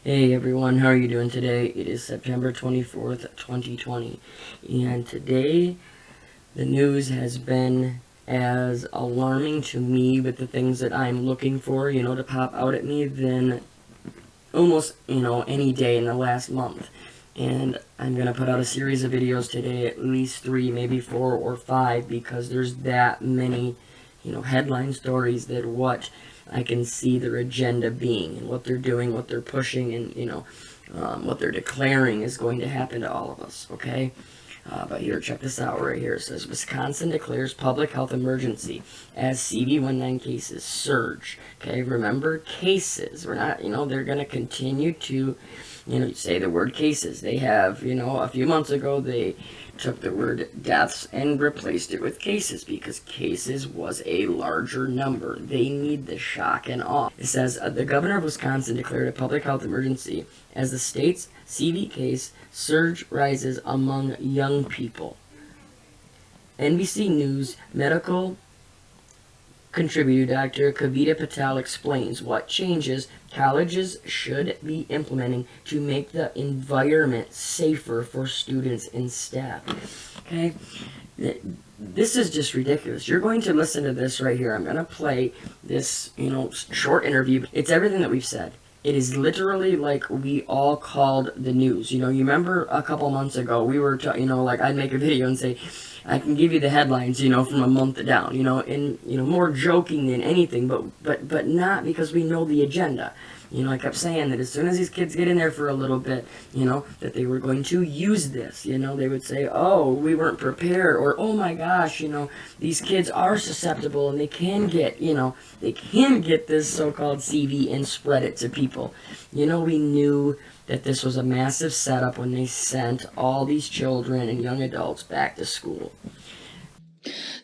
Hey everyone, how are you doing today? It is September 24th, 2020, and today the news has been as alarming to me with the things that I'm looking for, to pop out at me than almost, any day in the last month. And I'm going to put out a series of videos today, at least 3, maybe 4 or 5, because there's that many, headline stories that what I can see their agenda being and what they're doing, what they're pushing, and, what they're declaring is going to happen to all of us, okay? But here, check this out right here. It says, Wisconsin declares public health emergency as CV-19 cases surge. Okay, remember, cases. We're not, they're going to continue to, say the word cases. They have, a few months ago, they took the word deaths and replaced it with cases because cases was a larger number. They need the shock and awe. It says, the governor of Wisconsin declared a public health emergency as the state's CV case surge rises among young people. NBC News medical contributor Dr. Kavita Patel explains what changes colleges should be implementing to make the environment safer for students and staff. Okay? This is just ridiculous. You're going to listen to this right here. I'm going to play this, short interview. It's everything that we've said. It is literally like we all called the news. You remember a couple months ago, we were, like I'd make a video and say, I can give you the headlines, from a month down, and, more joking than anything, but not because we know the agenda. I kept saying that as soon as these kids get in there for a little bit, that they were going to use this, they would say, oh, we weren't prepared, or, oh my gosh, these kids are susceptible and they can get, this so-called CV and spread it to people. We knew that this was a massive setup when they sent all these children and young adults back to school.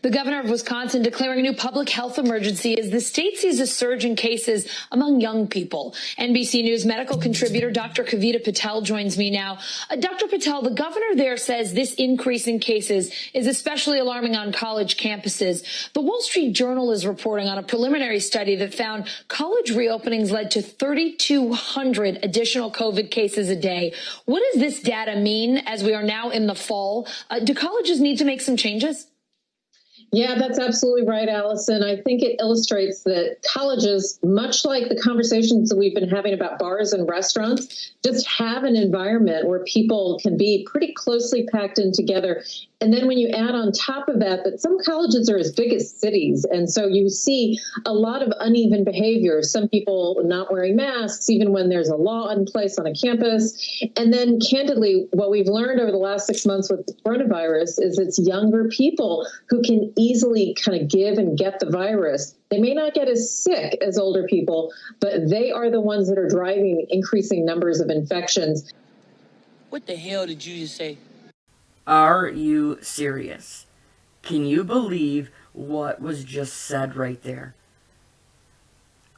The governor of Wisconsin declaring a new public health emergency as the state sees a surge in cases among young people. NBC News medical contributor Dr. Kavita Patel joins me now. Dr. Patel, the governor there says this increase in cases is especially alarming on college campuses. The Wall Street Journal is reporting on a preliminary study that found college reopenings led to 3,200 additional COVID cases a day. What does this data mean as we are now in the fall? Do colleges need to make some changes? Yeah, that's absolutely right, Allison. I think it illustrates that colleges, much like the conversations that we've been having about bars and restaurants, just have an environment where people can be pretty closely packed in together. And then when you add on top of that, that some colleges are as big as cities. And so you see a lot of uneven behavior, some people not wearing masks, even when there's a law in place on a campus. And then candidly, what we've learned over the last 6 months with the coronavirus is it's younger people who can easily kind of give and get the virus. They may not get as sick as older people, but they are the ones that are driving increasing numbers of infections. What the hell did you just say? Are you serious? Can you believe what was just said right there?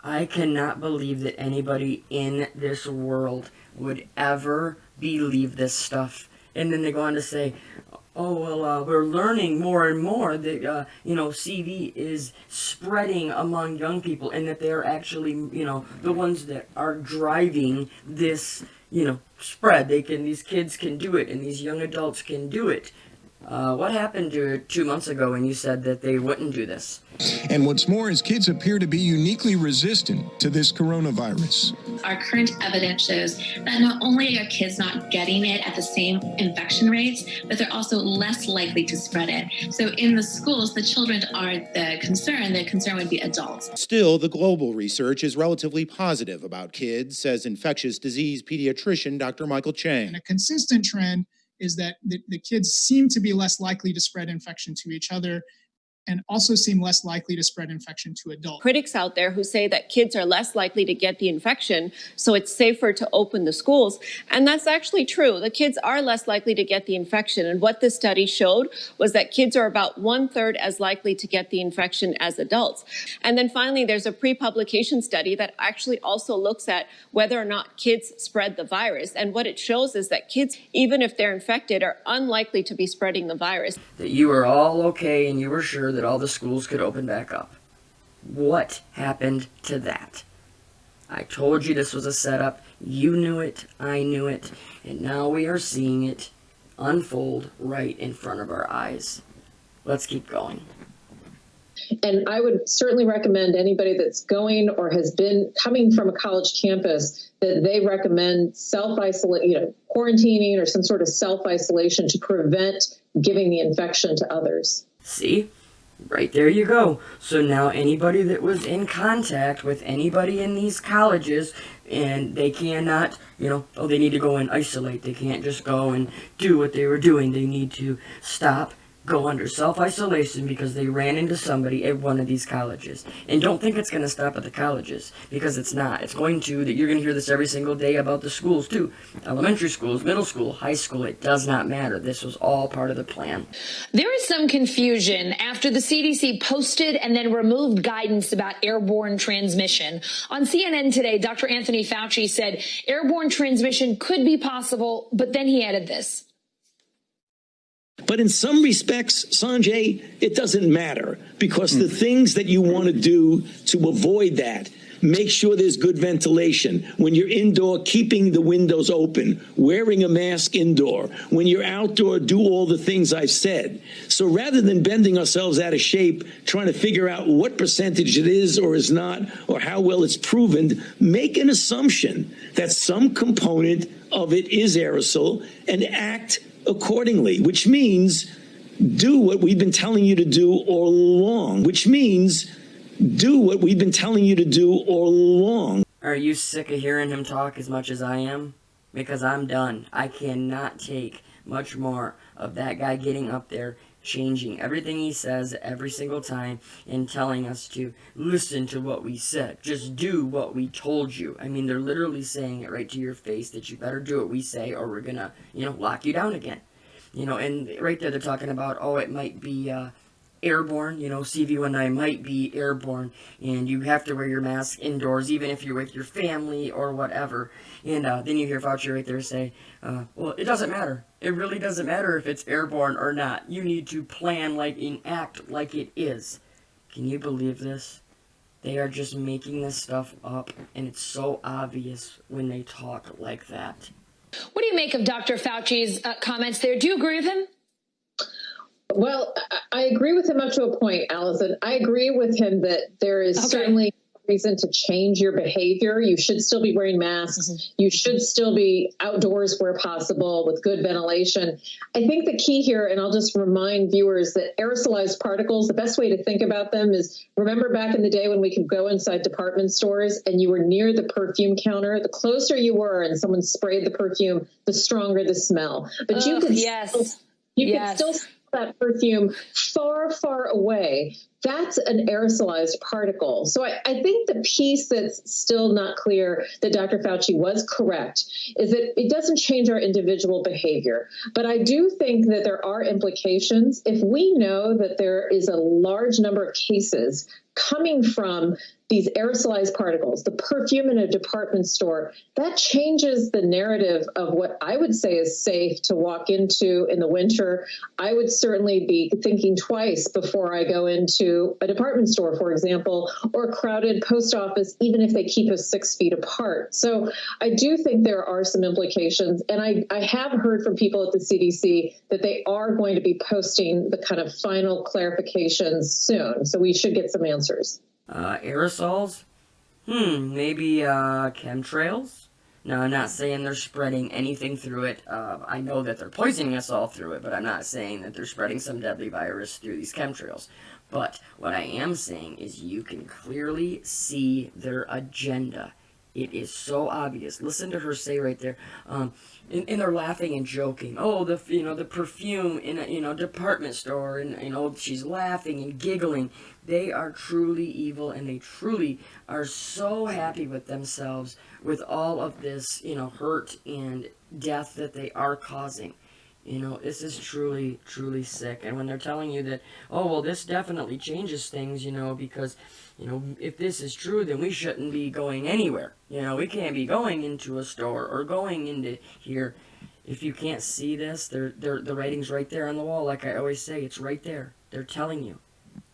I cannot believe that anybody in this world would ever believe this stuff. And then they go on to say, oh, well, we're learning more and more that, CV is spreading among young people and that they're actually, the ones that are driving this, spread. These kids can do it and these young adults can do it. What happened to 2 months ago when you said that they wouldn't do this? And what's more is kids appear to be uniquely resistant to this coronavirus. Our current evidence shows that not only are kids not getting it at the same infection rates, but they're also less likely to spread it. So in the schools, the children aren't the concern would be adults. Still, the global research is relatively positive about kids, says infectious disease pediatrician Dr. Michael Chang. And a consistent trend is that the kids seem to be less likely to spread infection to each other and also seem less likely to spread infection to adults. Critics out there who say that kids are less likely to get the infection, so it's safer to open the schools. And that's actually true. The kids are less likely to get the infection. And what this study showed was that kids are about 1/3 as likely to get the infection as adults. And then finally, there's a pre-publication study that actually also looks at whether or not kids spread the virus. And what it shows is that kids, even if they're infected, are unlikely to be spreading the virus. That you were all okay and you were sure that all the schools could open back up. What happened to that? I told you this was a setup. You knew it, I knew it, and now we are seeing it unfold right in front of our eyes. Let's keep going. And I would certainly recommend anybody that's going or has been coming from a college campus that they recommend self-isolate, quarantining or some sort of self-isolation to prevent giving the infection to others. See? Right there you go. So now anybody that was in contact with anybody in these colleges and they cannot, they need to go and isolate. They can't just go and do what they were doing. They need to stop, go under self-isolation because they ran into somebody at one of these colleges. And don't think it's going to stop at the colleges, because it's not. It's going to, you're going to hear this every single day about the schools too. Elementary schools, middle school, high school, it does not matter. This was all part of the plan. There is some confusion after the CDC posted and then removed guidance about airborne transmission. On CNN today, Dr. Anthony Fauci said airborne transmission could be possible, but then he added this. But in some respects, Sanjay, it doesn't matter, because the things that you want to do to avoid that, make sure there's good ventilation. When you're indoor, keeping the windows open, wearing a mask indoor. When you're outdoor, do all the things I've said. So rather than bending ourselves out of shape, trying to figure out what percentage it is or is not, or how well it's proven, make an assumption that some component of it is aerosol and act accordingly, which means do what we've been telling you to do all along, Are you sick of hearing him talk as much as I am? Because I'm done. I cannot take much more of that guy getting up there, changing everything he says every single time and telling us to listen to what we said. Just do what we told you. I mean, they're literally saying it right to your face that you better do what we say or we're gonna, lock you down again. And right there they're talking about, it might be airborne, CV19 might be airborne, and you have to wear your mask indoors, even if you're with your family or whatever. And then you hear Fauci right there say, well, it doesn't matter. It really doesn't matter if it's airborne or not. You need to plan and act like it is. Can you believe this? They are just making this stuff up, and it's so obvious when they talk like that. What do you make of Dr. Fauci's comments there? Do you agree with him? Well, I agree with him up to a point, Allison. I agree with him that there is certainly reason to change your behavior. You should still be wearing masks. Mm-hmm. You should still be outdoors where possible with good ventilation. I think the key here, and I'll just remind viewers that aerosolized particles, the best way to think about them is, remember back in the day when we could go inside department stores and you were near the perfume counter, the closer you were and someone sprayed the perfume, the stronger the smell. But you could still smell that perfume far, far away. That's an aerosolized particle. So I think the piece that's still not clear that Dr. Fauci was correct is that it doesn't change our individual behavior. But I do think that there are implications. If we know that there is a large number of cases coming from these aerosolized particles, the perfume in a department store, that changes the narrative of what I would say is safe to walk into in the winter. I would certainly be thinking twice before I go into a department store, for example, or a crowded post office, even if they keep us 6 feet apart. So I do think there are some implications. And I have heard from people at the CDC that they are going to be posting the kind of final clarifications soon. So we should get some answers. Aerosols? Maybe chemtrails? No, I'm not saying they're spreading anything through it. I know that they're poisoning us all through it, but I'm not saying that they're spreading some deadly virus through these chemtrails. But what I am saying is you can clearly see their agenda. It is so obvious. Listen to her say right there, and they're laughing and joking. Oh, the perfume in a department store, and she's laughing and giggling. They are truly evil, and they truly are so happy with themselves with all of this, hurt and death that they are causing. This is truly, truly sick. And when they're telling you that, oh, well, this definitely changes things, because, if this is true, then we shouldn't be going anywhere. We can't be going into a store or going into here. If you can't see this, the writing's right there on the wall. Like I always say, it's right there. They're telling you.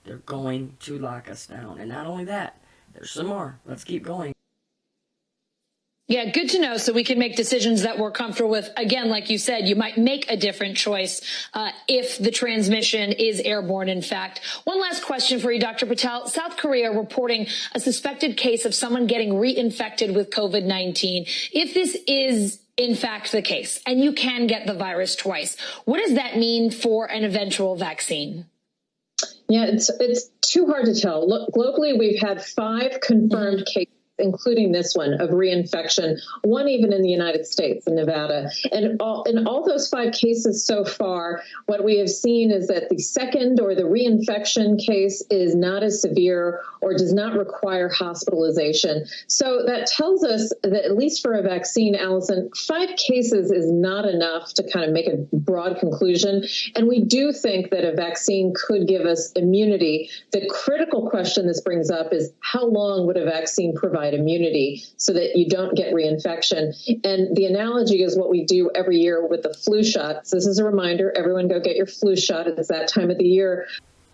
They're going to lock us down. And not only that, there's some more. Let's keep going. Yeah, good to know, so we can make decisions that we're comfortable with. Again, like you said, you might make a different choice if the transmission is airborne, in fact. One last question for you, Dr. Patel. South Korea reporting a suspected case of someone getting reinfected with COVID-19. If this is in fact the case, and you can get the virus twice, what does that mean for an eventual vaccine? Yeah, it's too hard to tell. Look, globally, we've had 5 confirmed cases, including this one, of reinfection, one even in the United States, in Nevada. And in all those 5 cases so far, what we have seen is that the second or the reinfection case is not as severe or does not require hospitalization. So that tells us that, at least for a vaccine, Allison, 5 cases is not enough to kind of make a broad conclusion. And we do think that a vaccine could give us immunity. The critical question this brings up is, how long would a vaccine provide immunity so that you don't get reinfection? And the analogy is what we do every year with the flu shots. This is a reminder, everyone go get your flu shot. It's that time of the year.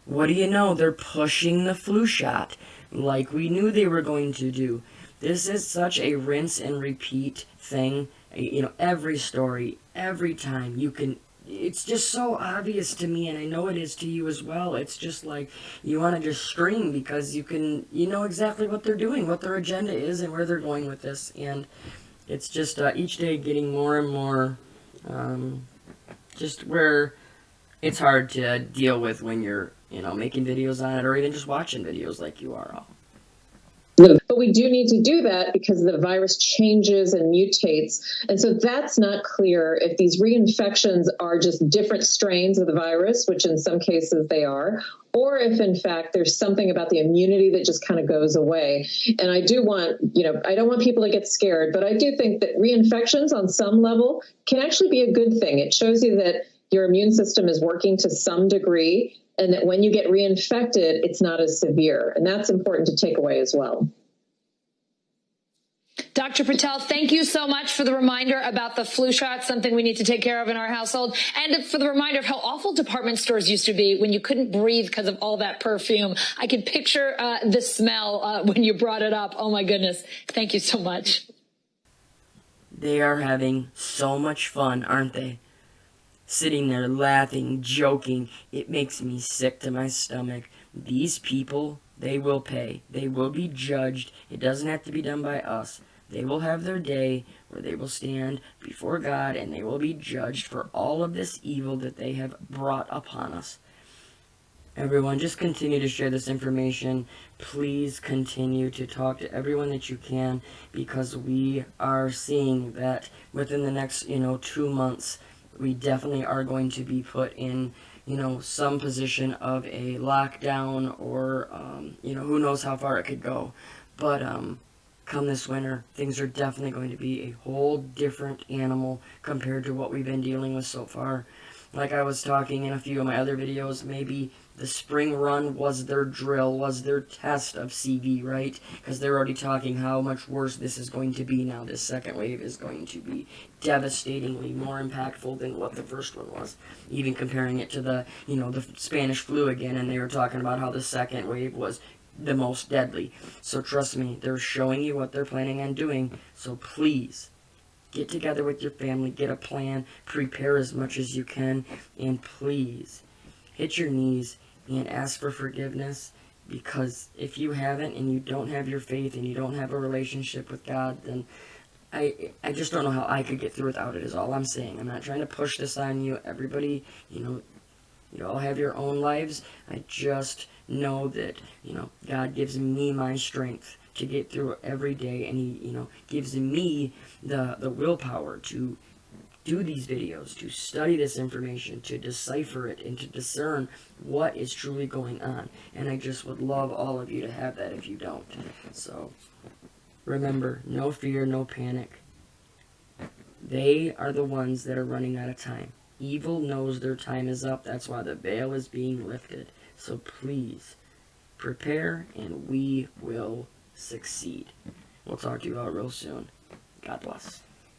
What do you know? They're pushing the flu shot like we knew they were going to do. This is such a rinse and repeat thing. You know, every story, every time you can. It's just so obvious to me, and I know it is to you as well. It's just like you want to just scream because you know exactly what they're doing, what their agenda is, and where they're going with this. And it's just each day getting more and more just where it's hard to deal with when you're, you know, making videos on it or even just watching videos like you are all. But we do need to do that because the virus changes and mutates. And so that's not clear if these reinfections are just different strains of the virus, which in some cases they are, or if in fact there's something about the immunity that just kind of goes away. And I do want, I don't want people to get scared, but I do think that reinfections on some level can actually be a good thing. It shows you that your immune system is working to some degree, and that when you get reinfected, it's not as severe. And that's important to take away as well. Dr. Patel, thank you so much for the reminder about the flu shot, something we need to take care of in our household, and for the reminder of how awful department stores used to be when you couldn't breathe because of all that perfume. I could picture the smell when you brought it up. Oh, my goodness. Thank you so much. They are having so much fun, aren't they? Sitting there laughing, joking. It makes me sick to my stomach. These people, they will pay. They will be judged. It doesn't have to be done by us. They will have their day where they will stand before God and they will be judged for all of this evil that they have brought upon us. Everyone, just continue to share this information. Please continue to talk to everyone that you can, because we are seeing that within the next, 2 months, we definitely are going to be put in, some position of a lockdown or, who knows how far it could go. But come this winter, things are definitely going to be a whole different animal compared to what we've been dealing with so far. Like I was talking in a few of my other videos, maybe the spring run was their drill, was their test of CV, right? Because they're already talking how much worse this is going to be now. This second wave is going to be devastatingly more impactful than what the first one was. Even comparing it to the, the Spanish flu again, and they were talking about how the second wave was the most deadly. So trust me, they're showing you what they're planning on doing. So please, get together with your family, get a plan, prepare as much as you can, and please, hit your knees and ask for forgiveness, because if you haven't and you don't have your faith and you don't have a relationship with God, then I just don't know how I could get through without it, is all I'm saying. I'm not trying to push this on you. Everybody, you all have your own lives. I just know that, God gives me my strength to get through every day, and He, gives me the willpower to do these videos, to study this information, to decipher it, and to discern what is truly going on. And I just would love all of you to have that if you don't. So, remember, no fear, no panic. They are the ones that are running out of time. Evil knows their time is up. That's why the veil is being lifted. So please, prepare, and we will succeed. We'll talk to you all real soon. God bless.